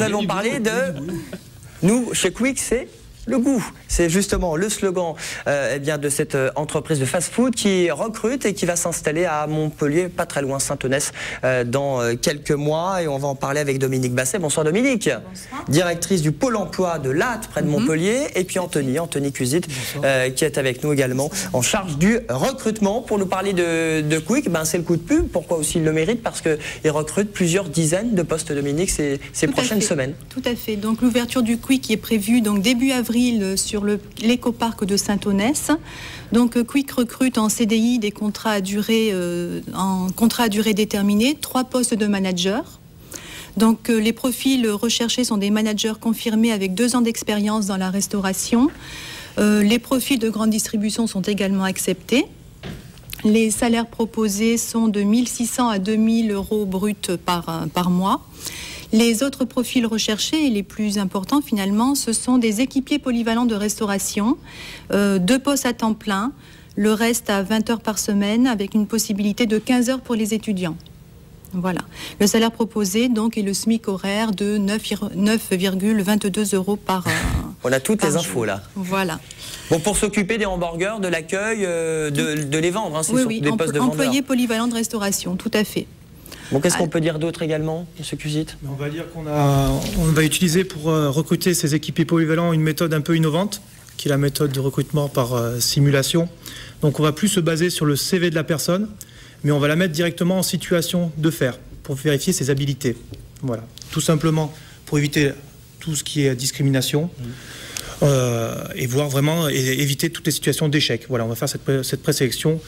Nous allons parler de... Nous, chez Quick, c'est le goût. C'est justement le slogan eh bien, de cette entreprise de fast-food qui recrute et qui va s'installer à Montpellier, pas très loin, Saint-Eunès, dans quelques mois. Et on va en parler avec Dominique Basset. Bonsoir Dominique. Bonsoir. Directrice du Pôle emploi de Latte, près de Montpellier. Et puis Anthony Cusit, qui est avec nous également, en charge du recrutement. Pour nous parler de Quick, ben, c'est le coup de pub. Pourquoi aussi il le mérite? Parce qu'il recrute plusieurs dizaines de postes, Dominique, ces prochaines semaines. Tout à fait. Donc l'ouverture du Quick qui est prévue donc, début avril sur l'écoparc de Saint-Eunès. Donc Quick recrute en CDI des contrats à durée, déterminée, 3 postes de manager. Donc les profils recherchés sont des managers confirmés avec 2 ans d'expérience dans la restauration. Les profils de grande distribution sont également acceptés. Les salaires proposés sont de 1 600 à 2 000 euros bruts par mois. Les autres profils recherchés et les plus importants finalement, ce sont des équipiers polyvalents de restauration, 2 postes à temps plein, le reste à 20 heures par semaine avec une possibilité de 15 heures pour les étudiants. Voilà. Le salaire proposé donc est le SMIC horaire de 9,22 euros par On a toutes les infos là. Voilà. Bon, pour s'occuper des hamburgers, de l'accueil, de les vendre, hein, c'est oui, des postes de vendeurs. Employés polyvalents de restauration, tout à fait. Bon, qu'est-ce qu'on peut dire d'autre également, M. Cusit? On va dire qu'on va utiliser pour recruter ces équipiers polyvalents une méthode un peu innovante, qui est la méthode de recrutement par simulation. Donc on va plus se baser sur le CV de la personne, mais on va la mettre directement en situation de faire, pour vérifier ses habilités. Voilà, tout simplement pour éviter tout ce qui est discrimination. Et voir vraiment éviter toutes les situations d'échec. Voilà, on va faire cette présélection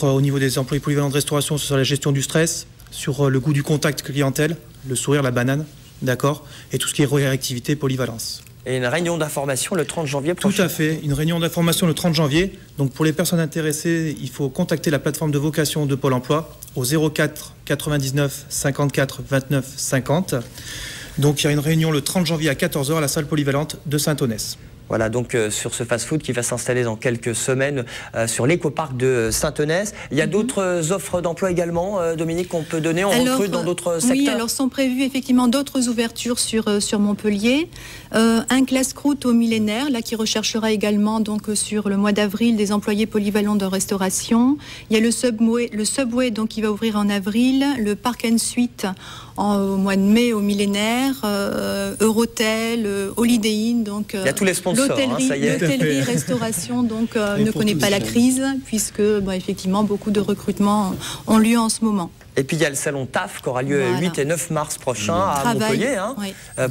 au niveau des employés polyvalents de restauration sur la gestion du stress, sur le goût du contact clientèle, le sourire, la banane, d'accord, et tout ce qui est réactivité, polyvalence. Et une réunion d'information le 30 janvier prochain. Tout à fait, une réunion d'information le 30 janvier. Donc pour les personnes intéressées, il faut contacter la plateforme de vocation de Pôle emploi au 04 99 54 29 50. Donc il y a une réunion le 30 janvier à 14 h à la salle polyvalente de Saint-Eunès. Voilà, donc sur ce fast-food qui va s'installer dans quelques semaines sur l'écoparc de Saint-Eunès. Il y a d'autres offres d'emploi également, Dominique, qu'on peut donner. On recrute dans d'autres secteurs. Oui, alors sont prévues effectivement d'autres ouvertures sur Montpellier. Un classe-croûte au millénaire, là qui recherchera également donc sur le mois d'avril des employés polyvalents de restauration. Il y a le Subway donc qui va ouvrir en avril, le Park & Suite au mois de mai au millénaire, Eurotel, Holiday Inn, donc il y a tous les sponsors, l'hôtellerie, restauration donc ne connaît pas la crise puisque effectivement beaucoup de recrutements ont lieu en ce moment. Et puis il y a le salon TAF qui aura lieu 8 et 9 mars prochain à Montpellier, hein,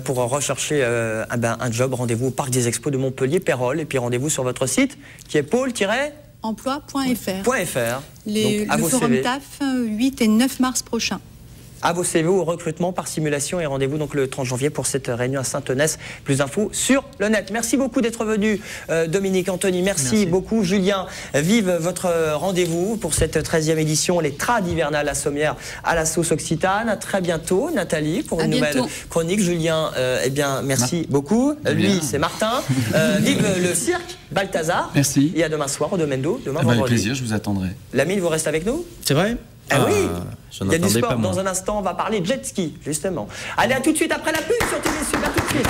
pour rechercher un job. Rendez-vous au Parc des Expos de Montpellier, Pérol, et puis rendez-vous sur votre site qui est pôle-emploi.fr. Le forum TAF 8 et 9 mars prochain. À vos CV au recrutement par simulation et rendez-vous donc le 30 janvier pour cette réunion à Saint-Eunès. Plus d'infos sur le net. Merci beaucoup d'être venu, Dominique, Anthony. Merci beaucoup, Julien. Vive votre rendez-vous pour cette 13e édition, les trades hivernales à Sommières à la sauce occitane. À très bientôt, Nathalie, pour une nouvelle chronique. Julien, merci beaucoup. Lui, c'est Martin. Vive le cirque, Balthazar. Merci. Et à demain soir au Domaine d'eau, demain vendredi. Avec plaisir, je vous attendrerai. Lamine, vous restez avec nous? C'est vrai? Ah oui, il y a du sport. Dans un instant, on va parler jet ski, justement. Allez, à tout de suite après la pub sur TV Super, tout de suite.